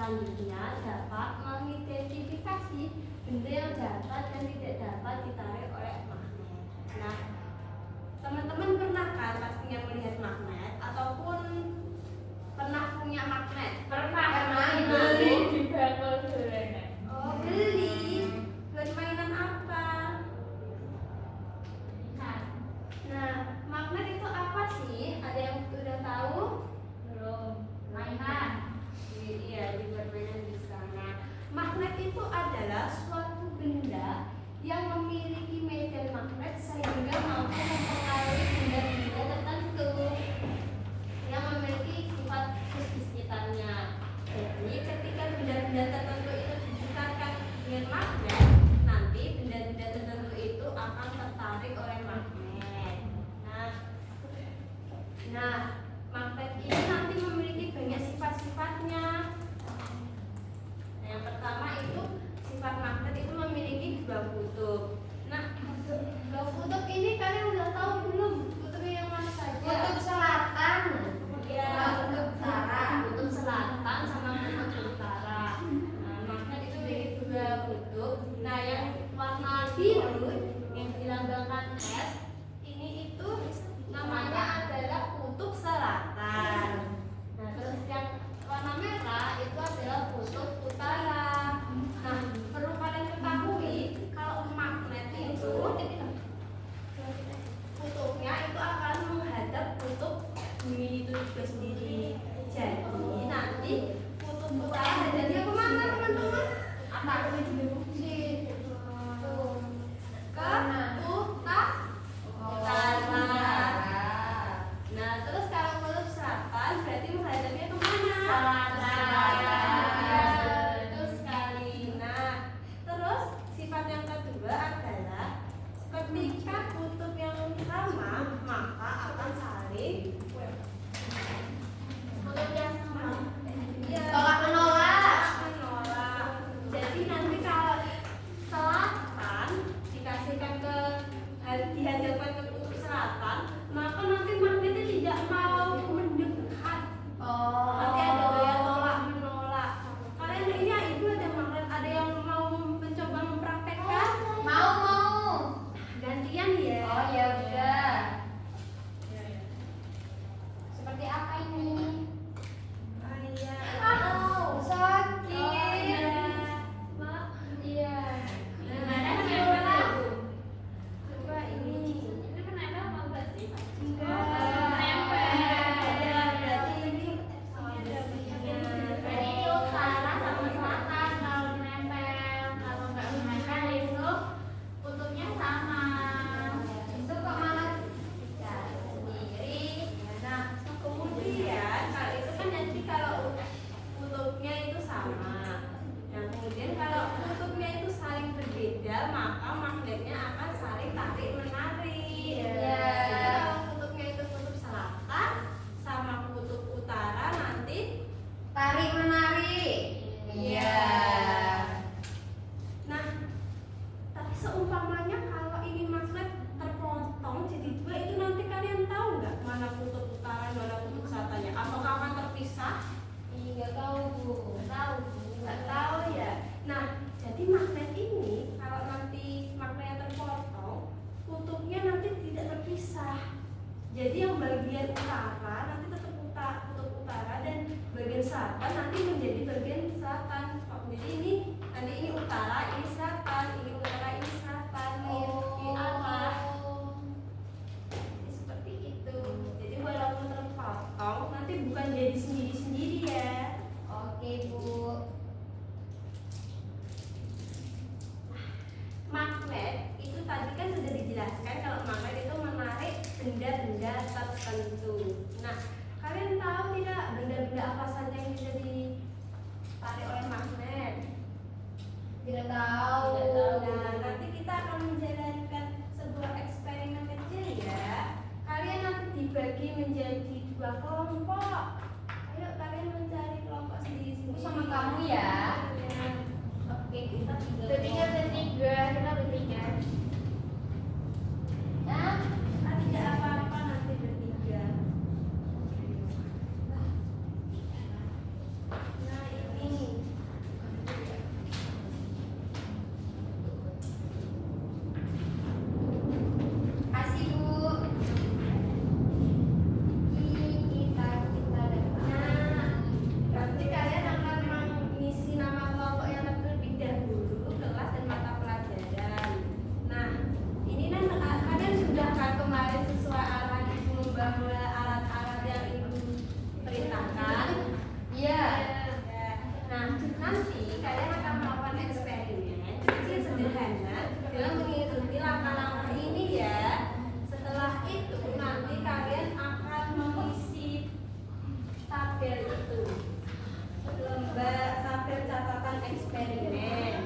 Selanjutnya dapat mengidentifikasi benda yang dapat dan tidak dapat ditarik oleh magnet. Nah, teman-teman pernah kan pastinya melihat magnet ataupun pernah punya magnet? Pernah beli di bangkul gorengan. Oh, beli buat mainan apa? Nah, magnet itu apa sih? Ada yang udah tahu? Belum. Mainan. Iya, dibuat mainan bisa. Nah, magnet itu adalah suatu benda yang memiliki medan magnet sehingga mampu mempengaruhi benda-benda tertentu yang memiliki sifat khusus di sekitarnya. Jadi, ketika benda-benda tertentu itu diputarkan dengan magnet, nanti benda-benda tertentu itu akan tertarik oleh magnet. Nah, magnet ini nanti memiliki banyak sifat-sifatnya. Nah, yang pertama itu sifat magnet itu memiliki dua kutub. Nah, dua kutub ini kalian udah tahu belum? Kutubnya yang mana saja? Kutub selatan. Ya, Kutub utara. kutub selatan sama kutub utara. Nah, magnet itu memiliki dua kutub. Nah, yang warna biru yang dilambangkan S ini itu namanya adalah kutub selatan. Nah, terus yang warna merah itu adalah kutub utara. Nah, perlu kalian ketahui kalau magnet itu kutubnya itu akan menghadap kutub bumi itu juga sendiri. Jadi nanti kutub utara hadapnya kemana teman-teman? Ke utara. Nah, terus kalau kutub selatan berarti menghadapnya kemana? Selatan. Betul sekali. Nah, terus sifat yang kedua adalah ketika kutub yang sama maka akan saling Kutub yang sama. ya, Tolak menolak. menolak. Jadi nanti kalau selatan dikasihkan ke dihadapkan ke kutub selatan, maka nanti magnetnya tidak mau mendekat. Nanti ada gaya tolak menolak. Kalian iya ibu ada magnet, ada yang mau mencoba mempraktekkan? Mau. Gantian ya. Oh ya udah. Seperti apa ini? Ah, iya. Sakit. Oh, iya. Mak, iya. Gimana Nah, sih, coba Mbak? coba ini. Ini menempel apa enggak sih? Enggak. Nempel. Ya, berarti ini ada begini. Berarti ini utara sama selatan kalau menempel. Kalau nggak menempel itu kutubnya sama. Itu kok malah dicari sendiri. Nah, kemudian kalau itu kan nanti kalau kutubnya itu sama. Nah, kemudian kalau kutubnya itu saling berbeda, maka magnetnya akan saling tarik menarik. Iya. Jadi kalau kutubnya itu kutub selatan sama kutub utara nanti. Tarik menarik. Iya. Nah, tapi seumpamanya kalau ini magnet terpotong jadi dua, itu nanti kalian tahu nggak mana kutub utara mana kutub selatannya? Apakah akan terpisah? Nggak tahu Bu. Nggak tahu ya. Nah, jadi magnet ini kalau nanti magnetnya terpotong, kutubnya nanti tidak terpisah. Jadi yang bagian utara nanti tetap kutub utara dan bagian selatan nanti menjadi bagian selatan. Jadi ini nanti ini utara, ini selatan, ini utara, ini selatan, di arah. Jadi seperti itu. Jadi walaupun terpotong nanti bukan jadi sendiri-sendiri ya. Oke Bu. Magnet itu tadi kan sudah dijelaskan kalau magnet itu menarik benda-benda tertentu. Nah, kalian tahu tidak benda-benda apa saja yang bisa ditarik oleh magnet? Tidak tahu. Nah, nanti kita akan menjalankan sebuah eksperimen kecil ya. Kalian nanti dibagi menjadi dua kelompok. Ayo kalian mencari kelompok sendiri-sendiri. Sama kamu ya. Ya. Oke, kita bertiga. Kita bertiga. Nah, Tidak apa-apa nanti bertiga. Nah ini nanti kalian akan melakukan eksperimen kecil sederhana dengan mengikuti langkah-langkah ini ya. Setelah itu nanti kalian akan mengisi tabel itu, tabel catatan eksperimen.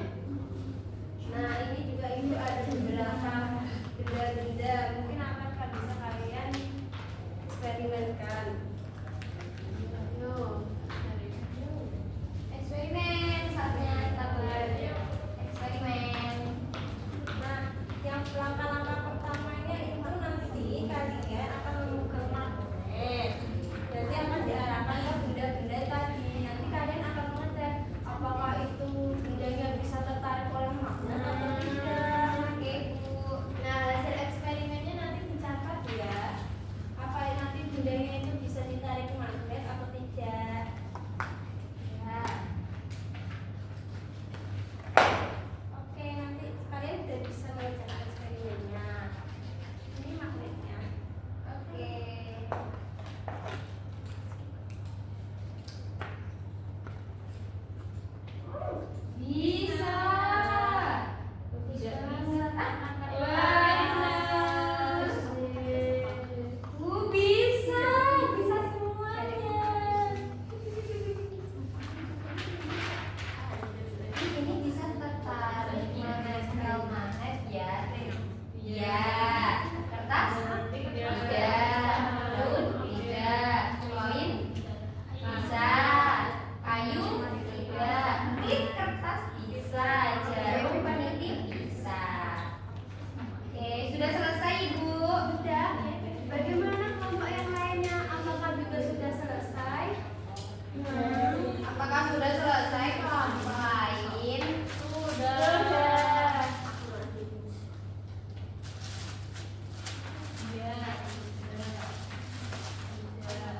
Nah ini juga ibu ada beberapa benda-benda mungkin akan bisa kalian eksperimenkan. Eksperimen, saatnya kita eksperimen. Nah, yang langkah-langkah pertamanya itu nanti kalian akan memegang magnet. Nanti akan diarahkan ke benda-benda tadi. Nanti kalian akan mengecek apakah itu bendanya bisa tertarik oleh magnet atau tidak. Oke, Bu. Nah, hasil eksperimennya nanti dicatat ya. Apa nanti bendanya itu bisa ditarik magnet atau tidak. Ya. Oke, nanti kalian sudah bisa mengerjakan eksperimennya. Ini magnetnya. Oke. Bisa. Tidak bisa. Bisa, bisa semuanya. Ini bisa tertarik menempel magnet ya. Ya. Kertas? Tidak. Daun? Tidak. Koin? Bisa. Kayu? Tidak. Klip kertas bisa. Jarum peniti bisa. Oke, sudah selesai Ibu. Sudah. Bagaimana kelompok yang lainnya? Apakah juga sudah selesai? Apakah sudah selesai kelompok lain? Sudah.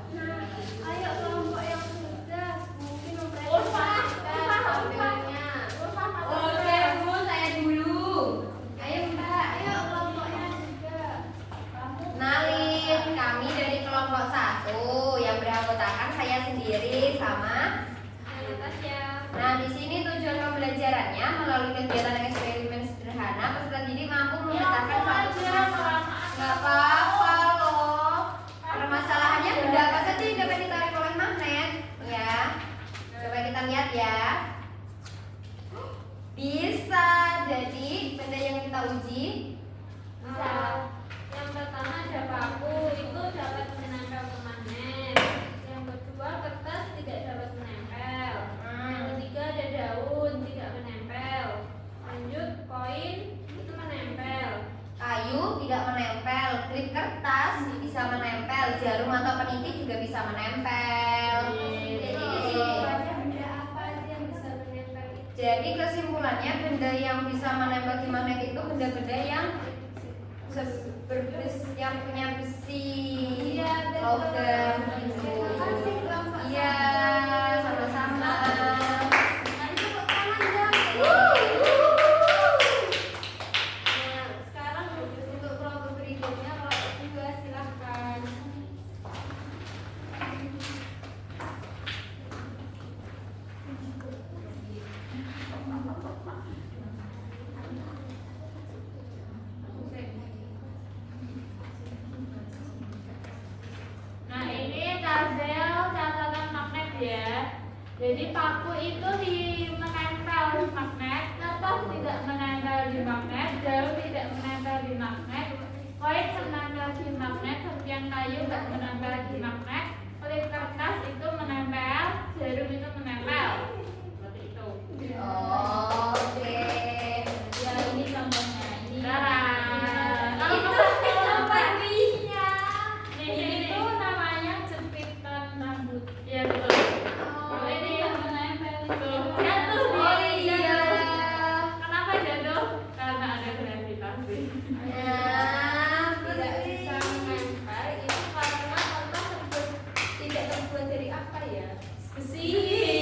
Nah, ayo kelompok yang sudah mungkin memperhatikan tabelnya. Oke Bu, saya dulu. Ayo Mbak. Ayo kelompoknya juga. Kenalin, kami dari kelompok 1 yang beranggotakan saya sendiri sama. Nah, di sini tujuan pembelajarannya melalui kegiatan eksperimen sederhana peserta didik mampu memecahkan suatu permasalahan. Nggak apa-apa loh. Permasalahannya benda apa saja yang dapat ditarik oleh magnet, ya. Coba kita lihat ya. Bisa. Jadi benda yang kita uji Bisa. Yang pertama ada paku, itu dapat menempel ke magnet. Yang kedua kertas tidak dapat menempel. Yang ketiga ada daun tidak menempel. Lanjut koin itu menempel. kayu tidak menempel, klip kertas bisa menempel, jarum atau peniti juga bisa menempel. Jadi kesimpulannya benda apa aja yang bisa menempel itu? Jadi kesimpulannya benda yang bisa menempel di magnet itu benda-benda yang yang punya besi, Iya, betul. logam gitu. Terima kasih kelompok Iya, satu. sama-sama. Nah, tepuk tangan dong. Nah, sekarang untuk kelompok berikutnya kelompok 2 silahkan. Nah, ini tabel catatan magnet ya. Jadi paku itu menempel di magnet, kertas tidak menempel di magnet, jarum tidak menempel di magnet, koin menempel di magnet, serpihan kayu tidak menempel di magnet, klip kertas itu menempel, jarum itu menempel. Seperti itu. Oke. Ya, ini contohnya. Ini. Tara. Itu sepertinya. Ini tuh namanya jepitan rambut. Ya betul. Ini yang menempel itu. Jatuh Oh dia. iya. Kenapa jatuh? Karena ada gravitasi. Nah, Tidak bisa menempel itu karena kertas tidak terbuat dari apa ya? Besi.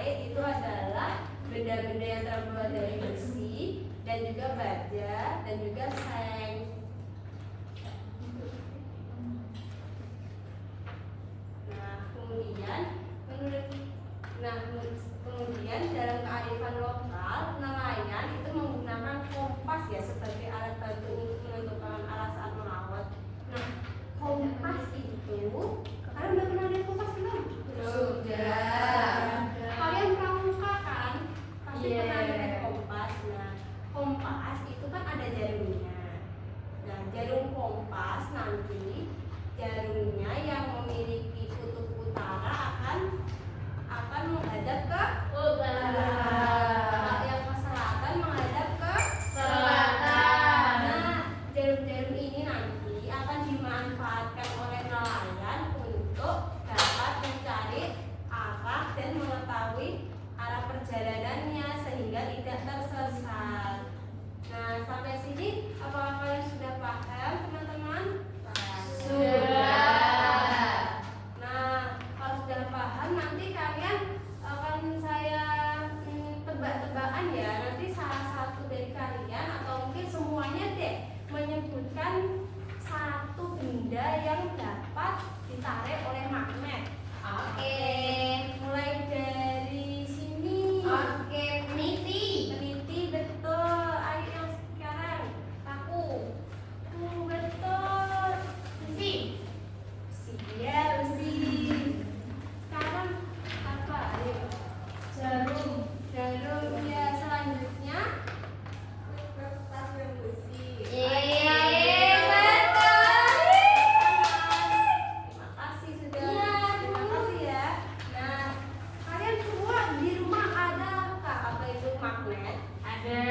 lain itu adalah benda-benda yang terbuat dari besi dan juga baja dan juga seng. Kemudian dalam kearifan lokal nelayan itu menggunakan kompas ya sebagai alat bantu untuk menentukan arah saat melaut. Nah, kompas itu kalian udah pernah lihat kompas belum? Sudah. Kalian pramuka kan? Pasti Iya. pernah lihat kompas. Nah, kompas itu kan ada jarumnya. Nah, jarum kompas nanti jarumnya yang memiliki kutub utara akan menghadap ke Utara. Kalau yang ke selatan menghadap ke Selatan. Nah, jarum-jarum ini nanti akan dimanfaatkan oleh nelayan untuk dapat mencari arah dan mengetahui arah perjalanannya sehingga tidak tersesat. Nah, sampai sini apakah kalian sudah paham, teman-teman? Sudah. Nah, kalau sudah paham nanti kalian akan saya tebak-tebakan ya. Nanti salah satu dari kalian atau mungkin semuanya deh menyebutkan satu benda yang dapat ditarik oleh magnet. Oke. Mulai dari sini. Oke, peniti. Peniti betul. Ayo yang sekarang. Paku. Betul. Besi. Ya, besi. Sekarang apa? Ayo. Jarum. Jarum ya. Selanjutnya kertas yang besi. Yeay, betul. Terima kasih sudah. Terima kasih ya. Nah, kalian semua di rumah ada apa itu magnet? Ada.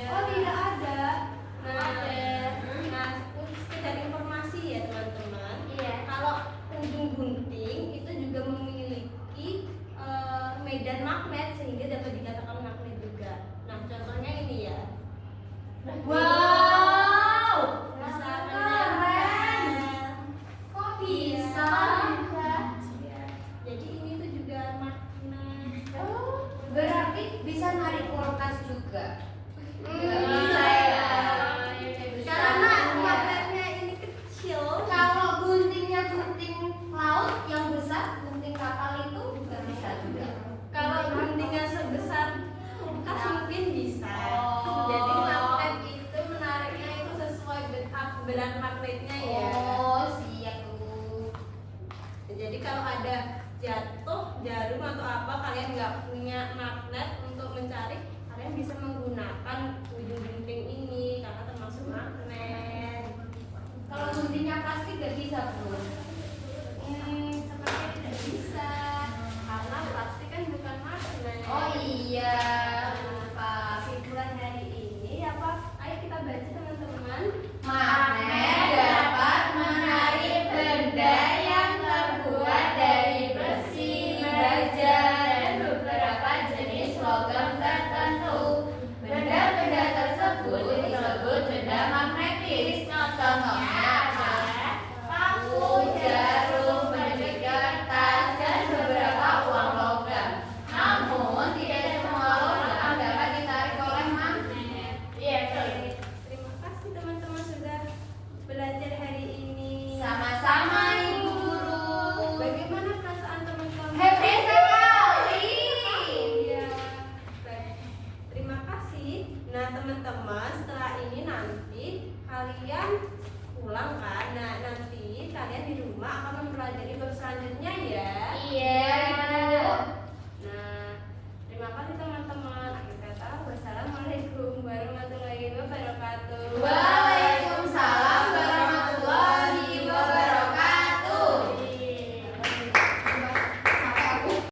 Oh, tidak ada. Nah, Ada. nah, sekedar informasi ya teman-teman. Iya. Kalau ujung gunting itu juga memiliki medan magnet sehingga dapat dikatakan magnet juga. Nah, contohnya ini ya. Wow. Bisa Keren. menempel. Kok bisa? Iya. Jadi ini tuh juga magnet. Oh, berarti bisa narik kulkas juga. Bisa ya. Karena magnetnya ini kecil. Kalau guntingnya gunting laut yang besar, gunting kapal itu nggak bisa juga. Kalau guntingnya sebesar kulkas mungkin bisa. Oh. Jadi magnet itu menariknya itu sesuai berat magnetnya ya. Oh, siap Bu. Jadi kalau ada jatuh jarum atau apa kalian nggak punya magnet untuk mencari, kalian bisa menggunakan ujung gunting ini karena termasuk magnet. Kalau guntingnya plastik nggak bisa Bu. Sepertinya tidak bisa karena plastik